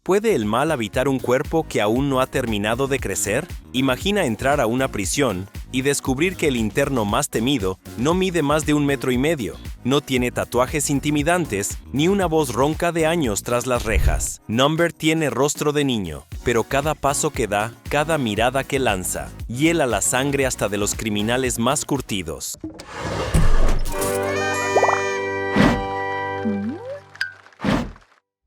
¿Puede el mal habitar un cuerpo que aún no ha terminado de crecer? Imagina entrar a una prisión y descubrir que el interno más temido no mide más de 1,5 metros, no tiene tatuajes intimidantes ni una voz ronca de años tras las rejas. Number tiene rostro de niño, pero cada paso que da, cada mirada que lanza, hiela la sangre hasta de los criminales más curtidos.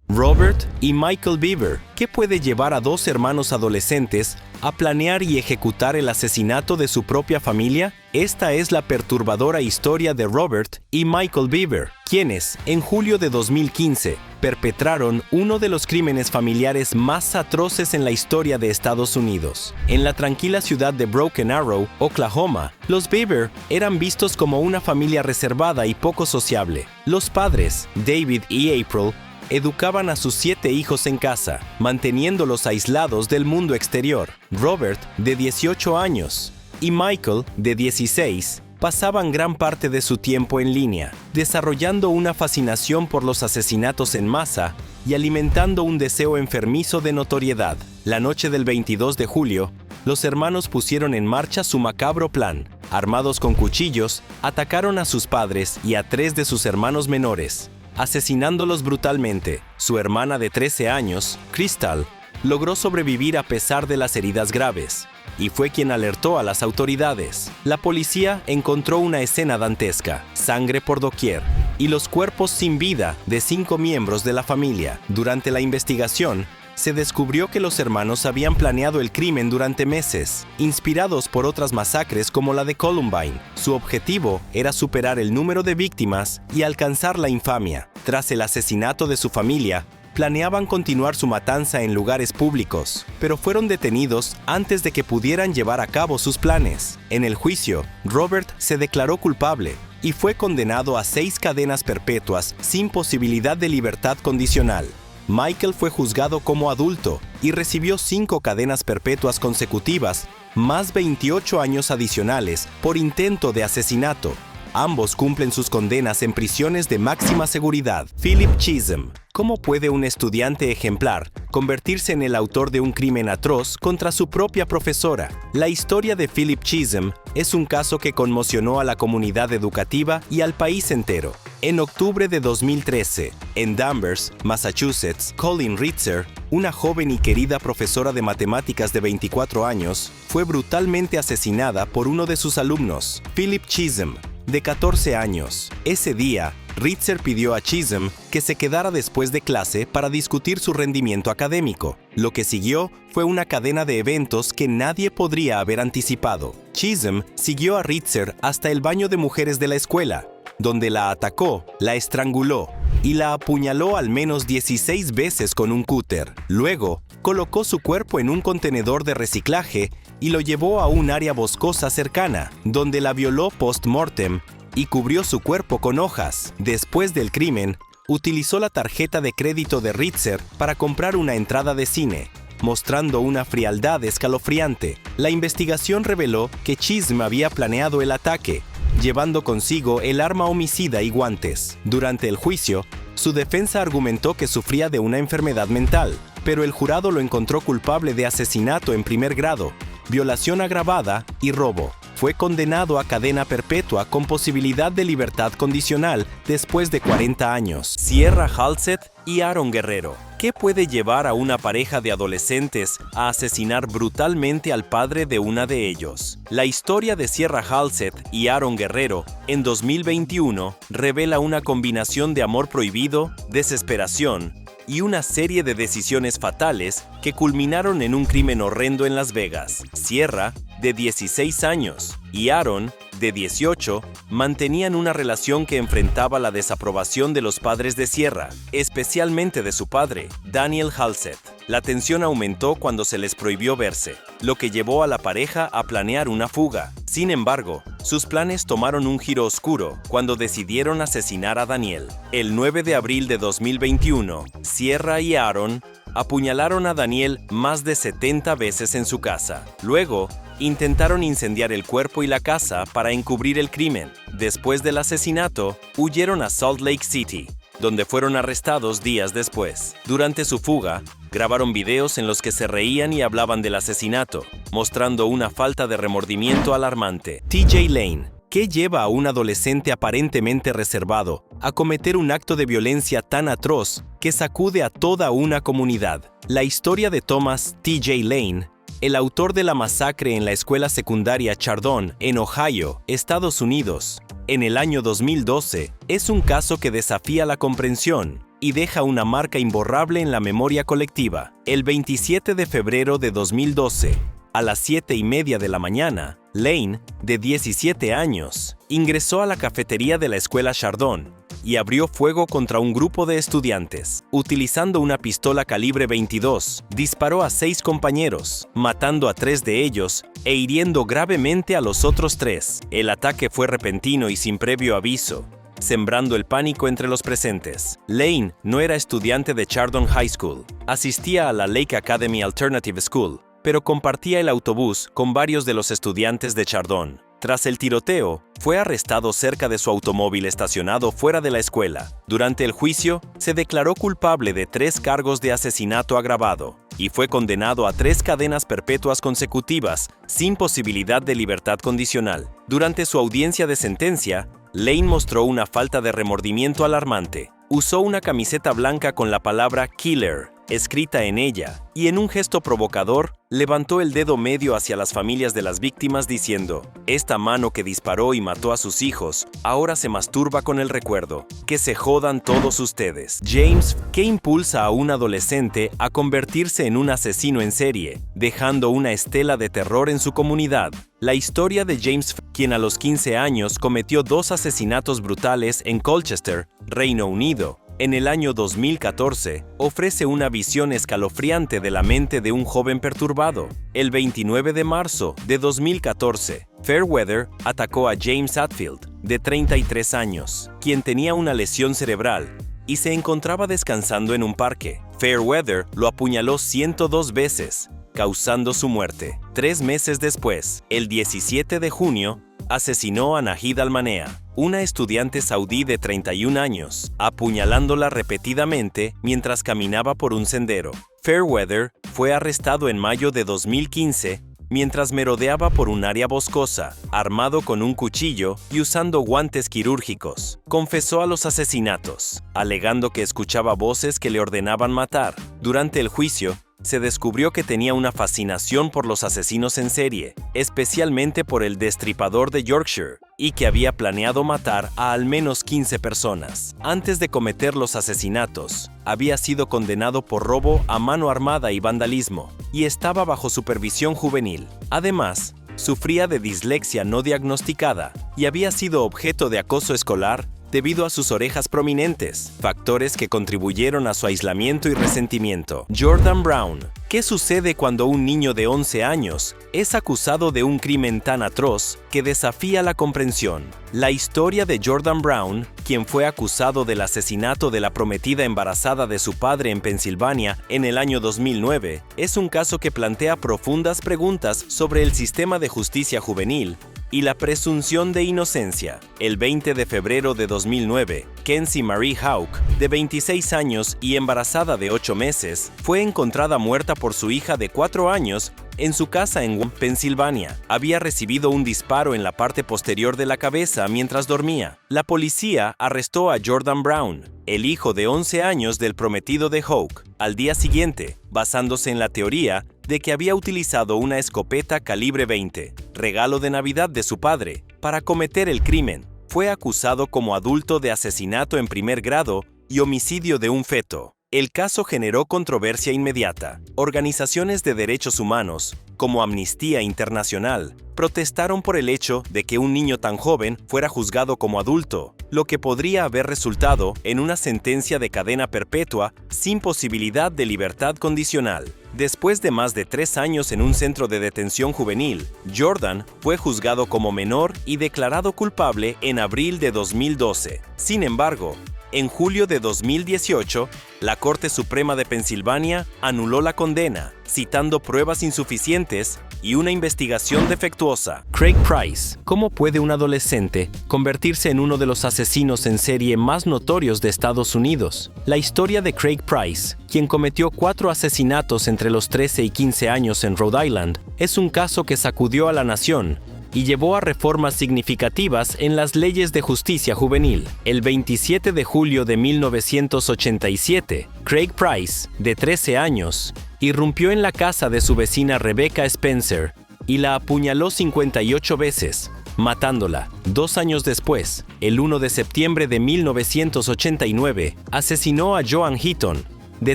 Robert y Michael Bieber. ¿Qué puede llevar a dos hermanos adolescentes a planear y ejecutar el asesinato de su propia familia? Esta es la perturbadora historia de Robert y Michael Bieber, quienes, en julio de 2015, perpetraron uno de los crímenes familiares más atroces en la historia de Estados Unidos. En la tranquila ciudad de Broken Arrow, Oklahoma, los Bieber eran vistos como una familia reservada y poco sociable. Los padres, David y April, educaban a sus 7 hijos en casa, manteniéndolos aislados del mundo exterior. Robert, de 18 años, y Michael, de 16, pasaban gran parte de su tiempo en línea, desarrollando una fascinación por los asesinatos en masa y alimentando un deseo enfermizo de notoriedad. La noche del 22 de julio, los hermanos pusieron en marcha su macabro plan. Armados con cuchillos, atacaron a sus padres y a 3 de sus hermanos menores, asesinándolos brutalmente. Su hermana de 13 años, Crystal, logró sobrevivir a pesar de las heridas graves, y fue quien alertó a las autoridades. La policía encontró una escena dantesca, sangre por doquier, y los cuerpos sin vida de 5 miembros de la familia. Durante la investigación, se descubrió que los hermanos habían planeado el crimen durante meses, inspirados por otras masacres como la de Columbine. Su objetivo era superar el número de víctimas y alcanzar la infamia. Tras el asesinato de su familia, planeaban continuar su matanza en lugares públicos, pero fueron detenidos antes de que pudieran llevar a cabo sus planes. En el juicio, Robert se declaró culpable y fue condenado a 6 cadenas perpetuas sin posibilidad de libertad condicional. Michael fue juzgado como adulto y recibió 5 cadenas perpetuas consecutivas, más 28 años adicionales por intento de asesinato. Ambos cumplen sus condenas en prisiones de máxima seguridad. Philip Chisholm. ¿Cómo puede un estudiante ejemplar convertirse en el autor de un crimen atroz contra su propia profesora? La historia de Philip Chisholm es un caso que conmocionó a la comunidad educativa y al país entero. En octubre de 2013, en Danvers, Massachusetts, Colleen Ritzer, una joven y querida profesora de matemáticas de 24 años, fue brutalmente asesinada por uno de sus alumnos, Philip Chisholm, de 14 años. Ese día, Ritzer pidió a Chisholm que se quedara después de clase para discutir su rendimiento académico. Lo que siguió fue una cadena de eventos que nadie podría haber anticipado. Chisholm siguió a Ritzer hasta el baño de mujeres de la escuela, donde la atacó, la estranguló y la apuñaló al menos 16 veces con un cúter. Luego, colocó su cuerpo en un contenedor de reciclaje y lo llevó a un área boscosa cercana, donde la violó post-mortem y cubrió su cuerpo con hojas. Después del crimen, utilizó la tarjeta de crédito de Ritzer para comprar una entrada de cine, mostrando una frialdad escalofriante. La investigación reveló que Chisholm había planeado el ataque, llevando consigo el arma homicida y guantes. Durante el juicio, su defensa argumentó que sufría de una enfermedad mental, pero el jurado lo encontró culpable de asesinato en primer grado, violación agravada y robo. Fue condenado a cadena perpetua con posibilidad de libertad condicional después de 40 años. Sierra Halsett y Aaron Guerrero. ¿Qué puede llevar a una pareja de adolescentes a asesinar brutalmente al padre de una de ellos? La historia de Sierra Halsett y Aaron Guerrero en 2021 revela una combinación de amor prohibido, desesperación y una serie de decisiones fatales que culminaron en un crimen horrendo en Las Vegas. Sierra, de 16 años, y Aaron, de 18, mantenían una relación que enfrentaba la desaprobación de los padres de Sierra, especialmente de su padre, Daniel Halsett. La tensión aumentó cuando se les prohibió verse, lo que llevó a la pareja a planear una fuga. Sin embargo, sus planes tomaron un giro oscuro cuando decidieron asesinar a Daniel. El 9 de abril de 2021, Sierra y Aaron apuñalaron a Daniel más de 70 veces en su casa. Luego, intentaron incendiar el cuerpo y la casa para encubrir el crimen. Después del asesinato, huyeron a Salt Lake City, donde fueron arrestados días después. Durante su fuga, Grabaron videos en los que se reían y hablaban del asesinato, mostrando una falta de remordimiento alarmante. TJ Lane. ¿Qué lleva a un adolescente aparentemente reservado a cometer un acto de violencia tan atroz que sacude a toda una comunidad? La historia de Thomas TJ Lane, el autor de la masacre en la escuela secundaria Chardon, en Ohio, Estados Unidos, en el año 2012, es un caso que desafía la comprensión y deja una marca imborrable en la memoria colectiva. El 27 de febrero de 2012, a las 7:30 de la mañana, Lane, de 17 años, ingresó a la cafetería de la escuela Chardon y abrió fuego contra un grupo de estudiantes. Utilizando una pistola calibre 22, disparó a 6 compañeros, matando a 3 de ellos e hiriendo gravemente a los otros 3. El ataque fue repentino y sin previo aviso, sembrando el pánico entre los presentes. Lane no era estudiante de Chardon High School, asistía a la Lake Academy Alternative School, pero compartía el autobús con varios de los estudiantes de Chardon. Tras el tiroteo, fue arrestado cerca de su automóvil estacionado fuera de la escuela. Durante el juicio, se declaró culpable de 3 cargos de asesinato agravado y fue condenado a 3 cadenas perpetuas consecutivas sin posibilidad de libertad condicional. Durante su audiencia de sentencia, Lane mostró una falta de remordimiento alarmante. Usó una camiseta blanca con la palabra "Killer" escrita en ella, y en un gesto provocador, levantó el dedo medio hacia las familias de las víctimas diciendo: "Esta mano que disparó y mató a sus hijos, ahora se masturba con el recuerdo. Que se jodan todos ustedes". James, ¿qué impulsa a un adolescente a convertirse en un asesino en serie, dejando una estela de terror en su comunidad? La historia de James, quien a los 15 años cometió 2 asesinatos brutales en Colchester, Reino Unido, en el año 2014, ofrece una visión escalofriante de la mente de un joven perturbado. El 29 de marzo de 2014, Fairweather atacó a James Atfield, de 33 años, quien tenía una lesión cerebral y se encontraba descansando en un parque. Fairweather lo apuñaló 102 veces, causando su muerte. 3 meses después, el 17 de junio, asesinó a Nahid Al-Manea, una estudiante saudí de 31 años, apuñalándola repetidamente mientras caminaba por un sendero. Fairweather fue arrestado en mayo de 2015 mientras merodeaba por un área boscosa, armado con un cuchillo y usando guantes quirúrgicos. Confesó a los asesinatos, alegando que escuchaba voces que le ordenaban matar. Durante el juicio, se descubrió que tenía una fascinación por los asesinos en serie, especialmente por el destripador de Yorkshire, y que había planeado matar a al menos 15 personas. Antes de cometer los asesinatos, había sido condenado por robo a mano armada y vandalismo, y estaba bajo supervisión juvenil. Además, sufría de dislexia no diagnosticada y había sido objeto de acoso escolar debido a sus orejas prominentes, factores que contribuyeron a su aislamiento y resentimiento. Jordan Brown. ¿Qué sucede cuando un niño de 11 años es acusado de un crimen tan atroz que desafía la comprensión? La historia de Jordan Brown, quien fue acusado del asesinato de la prometida embarazada de su padre en Pensilvania en el año 2009, es un caso que plantea profundas preguntas sobre el sistema de justicia juvenil y la presunción de inocencia. El 20 de febrero de 2009, Kenzie Marie Houck, de 26 años y embarazada de 8 meses, fue encontrada muerta por su hija de 4 años en su casa en Pensilvania. Había recibido un disparo en la parte posterior de la cabeza mientras dormía. La policía arrestó a Jordan Brown, el hijo de 11 años del prometido de Houck, al día siguiente, basándose en la teoría de que había utilizado una escopeta calibre 20, regalo de Navidad de su padre, para cometer el crimen. Fue acusado como adulto de asesinato en primer grado y homicidio de un feto. El caso generó controversia inmediata. Organizaciones de derechos humanos, como Amnistía Internacional, protestaron por el hecho de que un niño tan joven fuera juzgado como adulto, lo que podría haber resultado en una sentencia de cadena perpetua sin posibilidad de libertad condicional. Después de más de 3 años en un centro de detención juvenil, Jordan fue juzgado como menor y declarado culpable en abril de 2012. Sin embargo, en julio de 2018, la Corte Suprema de Pensilvania anuló la condena, citando pruebas insuficientes y una investigación defectuosa. Craig Price. ¿Cómo puede un adolescente convertirse en uno de los asesinos en serie más notorios de Estados Unidos? La historia de Craig Price, quien cometió 4 asesinatos entre los 13 y 15 años en Rhode Island, es un caso que sacudió a la nación y llevó a reformas significativas en las leyes de justicia juvenil. El 27 de julio de 1987, Craig Price, de 13 años, irrumpió en la casa de su vecina Rebecca Spencer y la apuñaló 58 veces, matándola. 2 años después, el 1 de septiembre de 1989, asesinó a Joan Heaton, de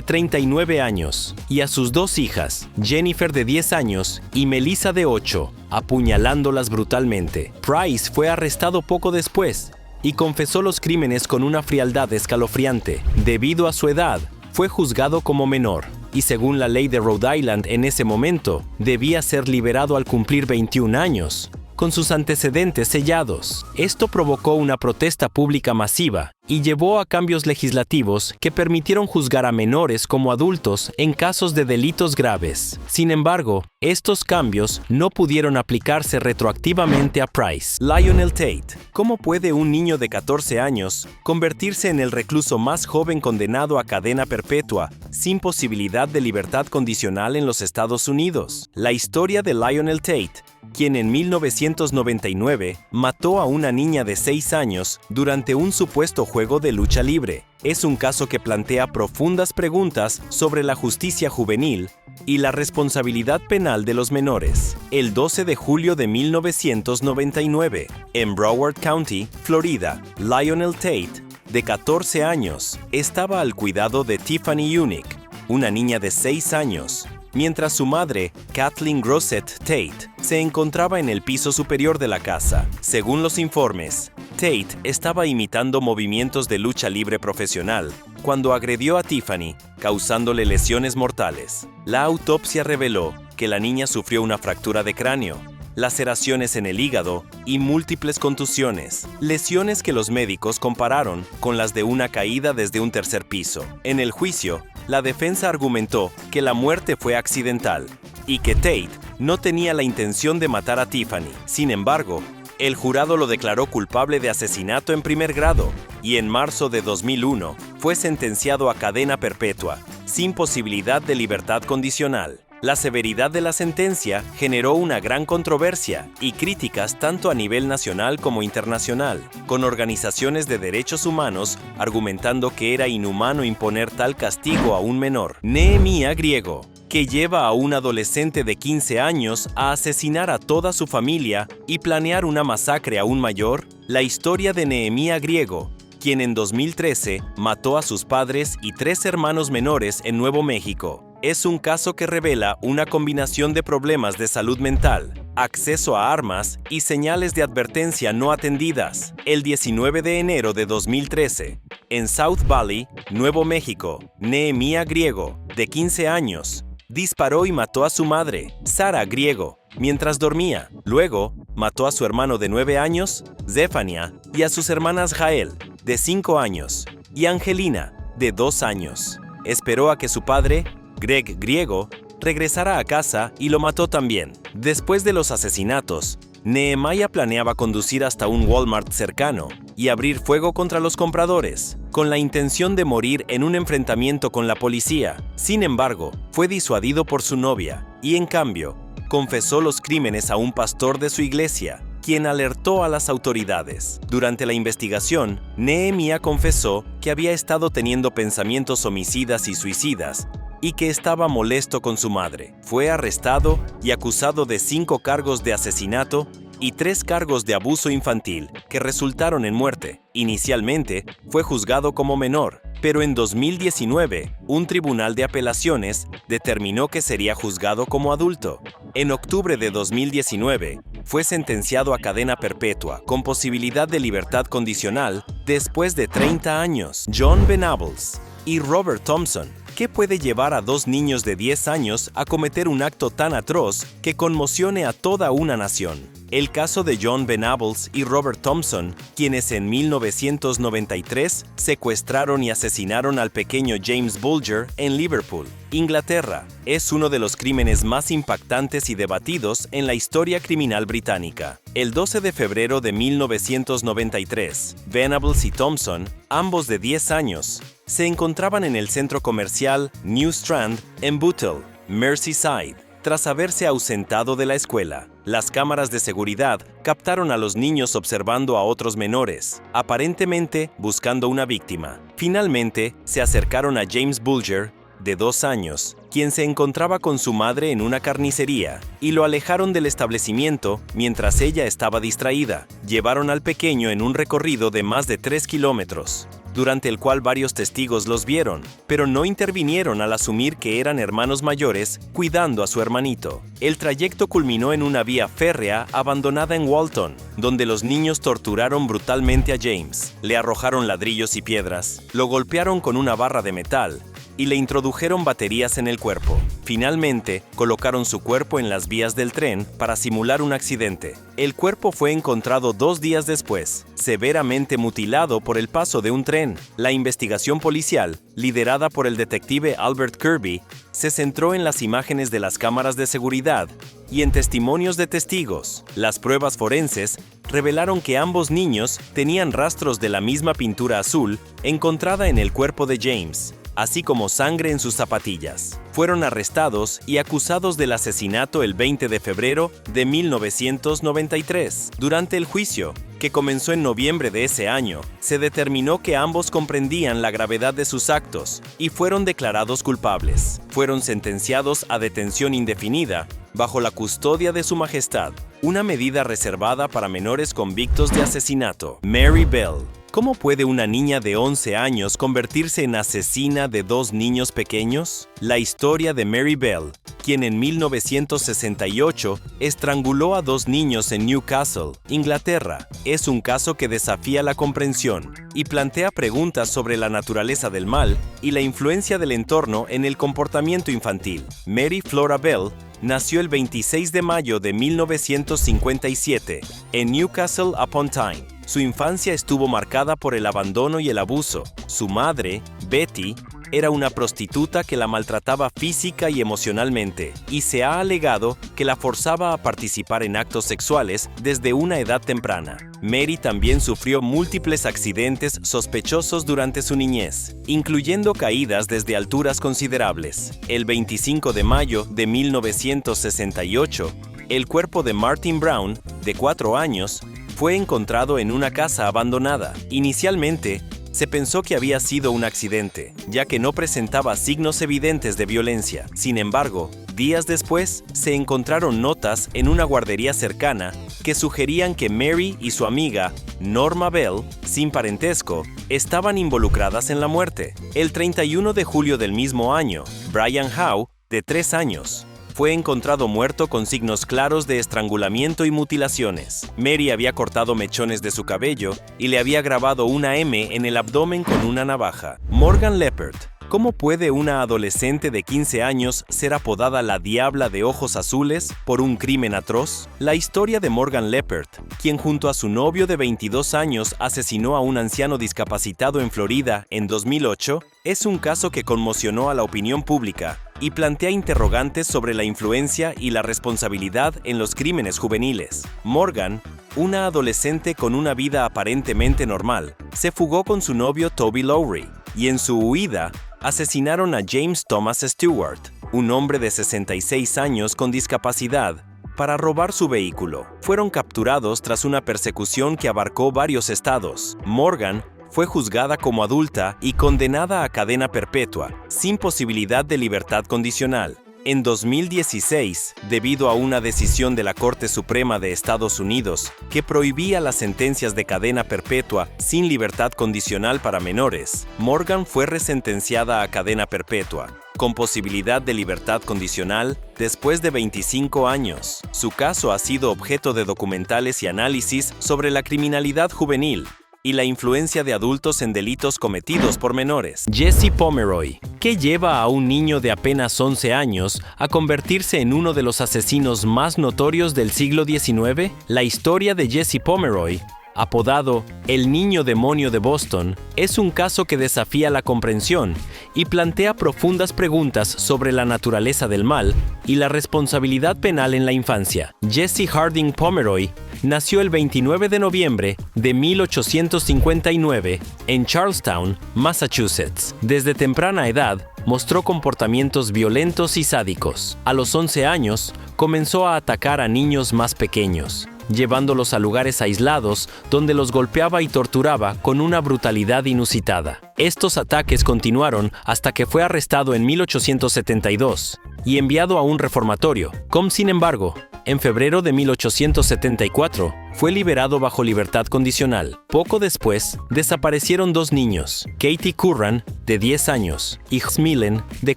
39 años, y a sus 2 hijas, Jennifer de 10 años y Melissa de 8, apuñalándolas brutalmente. Price fue arrestado poco después y confesó los crímenes con una frialdad escalofriante. Debido a su edad, fue juzgado como menor, y según la ley de Rhode Island en ese momento, debía ser liberado al cumplir 21 años. Con sus antecedentes sellados. Esto provocó una protesta pública masiva y llevó a cambios legislativos que permitieron juzgar a menores como adultos en casos de delitos graves. Sin embargo, estos cambios no pudieron aplicarse retroactivamente a Price. Lionel Tate. ¿Cómo puede un niño de 14 años convertirse en el recluso más joven condenado a cadena perpetua sin posibilidad de libertad condicional en los Estados Unidos? La historia de Lionel Tate, quien en 1999 mató a una niña de 6 años durante un supuesto juego de lucha libre, es un caso que plantea profundas preguntas sobre la justicia juvenil y la responsabilidad penal de los menores. El 12 de julio de 1999, en Broward County, Florida, Lionel Tate, de 14 años, estaba al cuidado de Tiffany Unick, una niña de 6 años, mientras su madre, Kathleen Grosset Tate, se encontraba en el piso superior de la casa. Según los informes, Tate estaba imitando movimientos de lucha libre profesional cuando agredió a Tiffany, causándole lesiones mortales. La autopsia reveló que la niña sufrió una fractura de cráneo, laceraciones en el hígado y múltiples contusiones, lesiones que los médicos compararon con las de una caída desde un tercer piso. En el juicio, la defensa argumentó que la muerte fue accidental y que Tate no tenía la intención de matar a Tiffany. Sin embargo, el jurado lo declaró culpable de asesinato en primer grado y en marzo de 2001 fue sentenciado a cadena perpetua, sin posibilidad de libertad condicional. La severidad de la sentencia generó una gran controversia y críticas tanto a nivel nacional como internacional, con organizaciones de derechos humanos argumentando que era inhumano imponer tal castigo a un menor. Nehemiah Griego, que lleva a un adolescente de 15 años a asesinar a toda su familia y planear una masacre aún mayor. La historia de Nehemiah Griego, quien en 2013 mató a sus padres y 3 hermanos menores en Nuevo México. Es un caso que revela una combinación de problemas de salud mental, acceso a armas y señales de advertencia no atendidas. El 19 de enero de 2013, en South Valley, Nuevo México, Nehemiah Griego, de 15 años, disparó y mató a su madre, Sara Griego, mientras dormía. Luego, mató a su hermano de 9 años, Zefania, y a sus hermanas Jael, de 5 años, y Angelina, de 2 años. Esperó a que su padre, Greg Griego, regresara a casa y lo mató también. Después de los asesinatos, Nehemiah planeaba conducir hasta un Walmart cercano y abrir fuego contra los compradores, con la intención de morir en un enfrentamiento con la policía. Sin embargo, fue disuadido por su novia y, en cambio, confesó los crímenes a un pastor de su iglesia, quien alertó a las autoridades. Durante la investigación, Nehemiah confesó que había estado teniendo pensamientos homicidas y suicidas y que estaba molesto con su madre. Fue arrestado y acusado de 5 cargos de asesinato y 3 cargos de abuso infantil, que resultaron en muerte. Inicialmente, fue juzgado como menor, pero en 2019, un tribunal de apelaciones determinó que sería juzgado como adulto. En octubre de 2019, fue sentenciado a cadena perpetua, con posibilidad de libertad condicional, después de 30 años. John Venables y Robert Thompson, ¿Qué puede llevar a dos niños de 10 años a cometer un acto tan atroz que conmocione a toda una nación? El caso de John Venables y Robert Thompson, quienes en 1993 secuestraron y asesinaron al pequeño James Bulger en Liverpool, Inglaterra, es uno de los crímenes más impactantes y debatidos en la historia criminal británica. El 12 de febrero de 1993, Venables y Thompson, ambos de 10 años, se encontraban en el centro comercial New Strand en Bootle, Merseyside, tras haberse ausentado de la escuela. Las cámaras de seguridad captaron a los niños observando a otros menores, aparentemente buscando una víctima. Finalmente, se acercaron a James Bulger, de 2 años, quien se encontraba con su madre en una carnicería, y lo alejaron del establecimiento mientras ella estaba distraída. Llevaron al pequeño en un recorrido de más de 3 kilómetros, durante el cual varios testigos los vieron, pero no intervinieron al asumir que eran hermanos mayores cuidando a su hermanito. El trayecto culminó en una vía férrea abandonada en Walton, donde los niños torturaron brutalmente a James. Le arrojaron ladrillos y piedras, lo golpearon con una barra de metal y le introdujeron baterías en el cuerpo. Finalmente, colocaron su cuerpo en las vías del tren para simular un accidente. El cuerpo fue encontrado 2 días después, severamente mutilado por el paso de un tren. La investigación policial, liderada por el detective Albert Kirby, se centró en las imágenes de las cámaras de seguridad y en testimonios de testigos. Las pruebas forenses revelaron que ambos niños tenían rastros de la misma pintura azul encontrada en el cuerpo de James, así como sangre en sus zapatillas. Fueron arrestados y acusados del asesinato el 20 de febrero de 1993. Durante el juicio, que comenzó en noviembre de ese año, se determinó que ambos comprendían la gravedad de sus actos y fueron declarados culpables. Fueron sentenciados a detención indefinida bajo la custodia de Su Majestad, una medida reservada para menores convictos de asesinato. Mary Bell. ¿Cómo puede una niña de 11 años convertirse en asesina de 2 niños pequeños? La historia de Mary Bell, quien en 1968 estranguló a 2 niños en Newcastle, Inglaterra, es un caso que desafía la comprensión y plantea preguntas sobre la naturaleza del mal y la influencia del entorno en el comportamiento infantil. Mary Flora Bell nació el 26 de mayo de 1957 en Newcastle upon Tyne. Su infancia estuvo marcada por el abandono y el abuso. Su madre, Betty, era una prostituta que la maltrataba física y emocionalmente, y se ha alegado que la forzaba a participar en actos sexuales desde una edad temprana. Mary también sufrió múltiples accidentes sospechosos durante su niñez, incluyendo caídas desde alturas considerables. El 25 de mayo de 1968, el cuerpo de Martin Brown, de 4 años, fue encontrado en una casa abandonada. Inicialmente, se pensó que había sido un accidente, ya que no presentaba signos evidentes de violencia. Sin embargo, días después, se encontraron notas en una guardería cercana que sugerían que Mary y su amiga, Norma Bell, sin parentesco, estaban involucradas en la muerte. El 31 de julio del mismo año, Brian Howe, de 3 años, fue encontrado muerto con signos claros de estrangulamiento y mutilaciones. Mary había cortado mechones de su cabello y le había grabado una M en el abdomen con una navaja. Morgan Leppert. ¿Cómo puede una adolescente de 15 años ser apodada la Diabla de Ojos Azules por un crimen atroz? La historia de Morgan Leppert, quien junto a su novio de 22 años asesinó a un anciano discapacitado en Florida en 2008, es un caso que conmocionó a la opinión pública y plantea interrogantes sobre la influencia y la responsabilidad en los crímenes juveniles. Morgan, una adolescente con una vida aparentemente normal, se fugó con su novio Toby Lowry, y en su huida, asesinaron a James Thomas Stewart, un hombre de 66 años con discapacidad, para robar su vehículo. Fueron capturados tras una persecución que abarcó varios estados. Morgan fue juzgada como adulta y condenada a cadena perpetua, sin posibilidad de libertad condicional. En 2016, debido a una decisión de la Corte Suprema de Estados Unidos que prohibía las sentencias de cadena perpetua sin libertad condicional para menores, Morgan fue resentenciada a cadena perpetua, con posibilidad de libertad condicional después de 25 años. Su caso ha sido objeto de documentales y análisis sobre la criminalidad juvenil, y la influencia de adultos en delitos cometidos por menores. Jesse Pomeroy. ¿Qué lleva a un niño de apenas 11 años a convertirse en uno de los asesinos más notorios del siglo XIX? La historia de Jesse Pomeroy, apodado El Niño Demonio de Boston, es un caso que desafía la comprensión y plantea profundas preguntas sobre la naturaleza del mal y la responsabilidad penal en la infancia. Jesse Harding Pomeroy nació el 29 de noviembre de 1859 en Charlestown, Massachusetts. Desde temprana edad, mostró comportamientos violentos y sádicos. A los 11 años, comenzó a atacar a niños más pequeños, llevándolos a lugares aislados donde los golpeaba y torturaba con una brutalidad inusitada. Estos ataques continuaron hasta que fue arrestado en 1872 y enviado a un reformatorio. Sin embargo, en febrero de 1874, fue liberado bajo libertad condicional. Poco después, desaparecieron dos niños, Katie Curran, de 10 años, y Horace Millen, de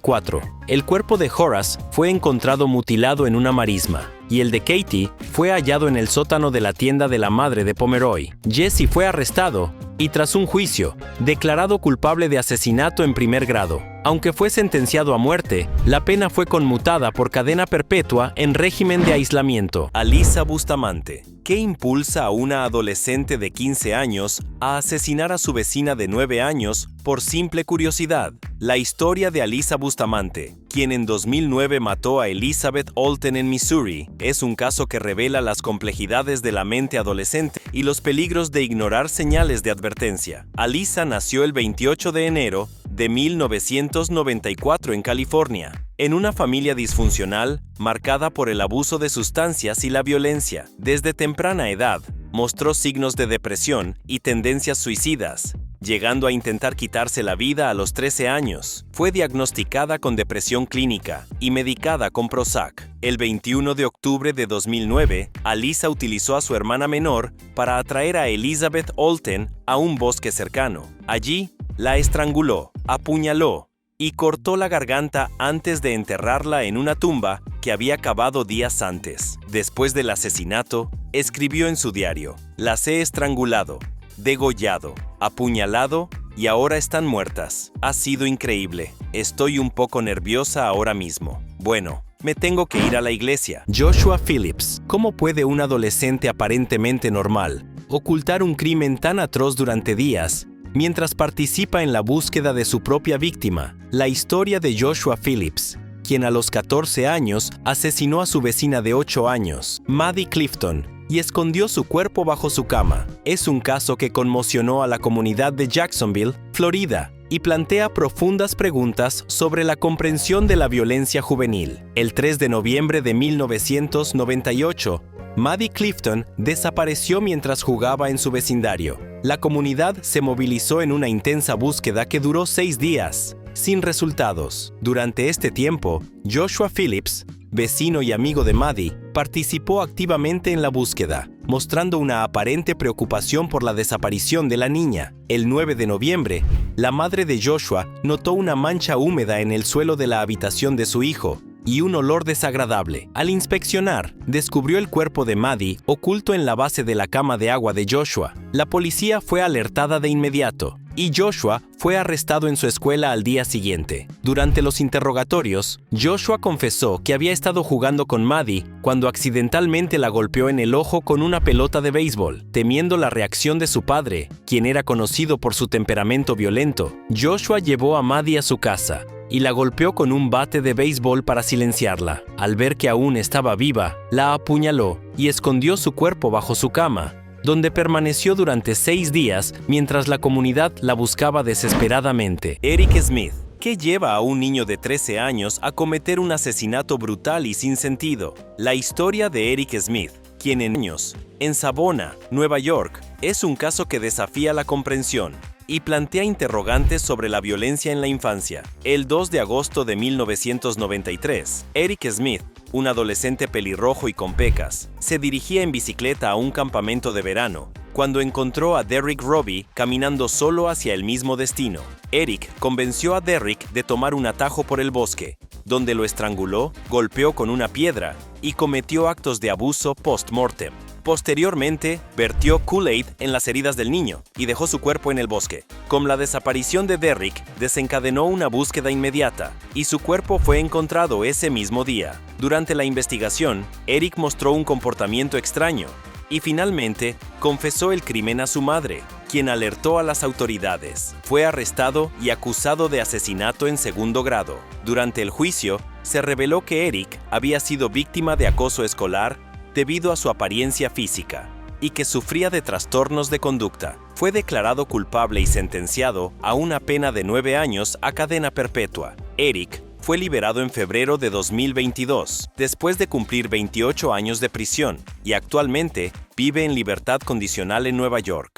4. El cuerpo de Horace fue encontrado mutilado en una marisma, y el de Katie fue hallado en el sótano de la tienda de la madre de Pomeroy. Jesse fue arrestado y, tras un juicio, declarado culpable de asesinato en primer grado. Aunque fue sentenciado a muerte, la pena fue conmutada por cadena perpetua en régimen de aislamiento. Alisa Bustamante. ¿Qué impulsa a una adolescente de 15 años a asesinar a su vecina de 9 años por simple curiosidad? La historia de Alisa Bustamante, quien en 2009 mató a Elizabeth Olten en Missouri, es un caso que revela las complejidades de la mente adolescente y los peligros de ignorar señales de advertencia. Alisa nació el 28 de enero de 1994 en California, en una familia disfuncional marcada por el abuso de sustancias y la violencia. Desde temprana edad, mostró signos de depresión y tendencias suicidas, llegando a intentar quitarse la vida a los 13 años. Fue diagnosticada con depresión clínica y medicada con Prozac. El 21 de octubre de 2009, Alisa utilizó a su hermana menor para atraer a Elizabeth Olten a un bosque cercano. Allí, la estranguló, apuñaló y cortó la garganta antes de enterrarla en una tumba que había cavado días antes. Después del asesinato, escribió en su diario: "Las he estrangulado, degollado, apuñalado y ahora están muertas. Ha sido increíble. Estoy un poco nerviosa ahora mismo. Bueno, me tengo que ir a la iglesia". Joshua Phillips. ¿Cómo puede un adolescente aparentemente normal ocultar un crimen tan atroz durante días mientras participa en la búsqueda de su propia víctima? La historia de Joshua Phillips, quien a los 14 años asesinó a su vecina de 8 años, Maddie Clifton, y escondió su cuerpo bajo su cama, es un caso que conmocionó a la comunidad de Jacksonville, Florida, y plantea profundas preguntas sobre la comprensión de la violencia juvenil. El 3 de noviembre de 1998, Maddie Clifton desapareció mientras jugaba en su vecindario. La comunidad se movilizó en una intensa búsqueda que duró 6 días, sin resultados. Durante este tiempo, Joshua Phillips, vecino y amigo de Maddie, participó activamente en la búsqueda, mostrando una aparente preocupación por la desaparición de la niña. El 9 de noviembre, la madre de Joshua notó una mancha húmeda en el suelo de la habitación de su hijo y un olor desagradable. Al inspeccionar, descubrió el cuerpo de Maddie oculto en la base de la cama de agua de Joshua. La policía fue alertada de inmediato, y Joshua fue arrestado en su escuela al día siguiente. Durante los interrogatorios, Joshua confesó que había estado jugando con Maddie cuando accidentalmente la golpeó en el ojo con una pelota de béisbol. Temiendo la reacción de su padre, quien era conocido por su temperamento violento, Joshua llevó a Maddie a su casa y la golpeó con un bate de béisbol para silenciarla. Al ver que aún estaba viva, la apuñaló y escondió su cuerpo bajo su cama, donde permaneció durante 6 días mientras la comunidad la buscaba desesperadamente. Eric Smith. ¿Qué lleva a un niño de 13 años a cometer un asesinato brutal y sin sentido? La historia de Eric Smith, quien en Savona, Nueva York, es un caso que desafía la comprensión y plantea interrogantes sobre la violencia en la infancia. El 2 de agosto de 1993, Eric Smith, un adolescente pelirrojo y con pecas, se dirigía en bicicleta a un campamento de verano, cuando encontró a Derrick Robbie caminando solo hacia el mismo destino. Eric convenció a Derrick de tomar un atajo por el bosque, donde lo estranguló, golpeó con una piedra y cometió actos de abuso post-mortem. Posteriormente, vertió Kool-Aid en las heridas del niño y dejó su cuerpo en el bosque. Con la desaparición de Derrick, desencadenó una búsqueda inmediata, y su cuerpo fue encontrado ese mismo día. Durante la investigación, Eric mostró un comportamiento extraño, y finalmente, confesó el crimen a su madre, quien alertó a las autoridades. Fue arrestado y acusado de asesinato en segundo grado. Durante el juicio, se reveló que Eric había sido víctima de acoso escolar debido a su apariencia física y que sufría de trastornos de conducta. Fue declarado culpable y sentenciado a una pena de 9 años a cadena perpetua. Eric fue liberado en febrero de 2022, después de cumplir 28 años de prisión, y actualmente vive en libertad condicional en Nueva York.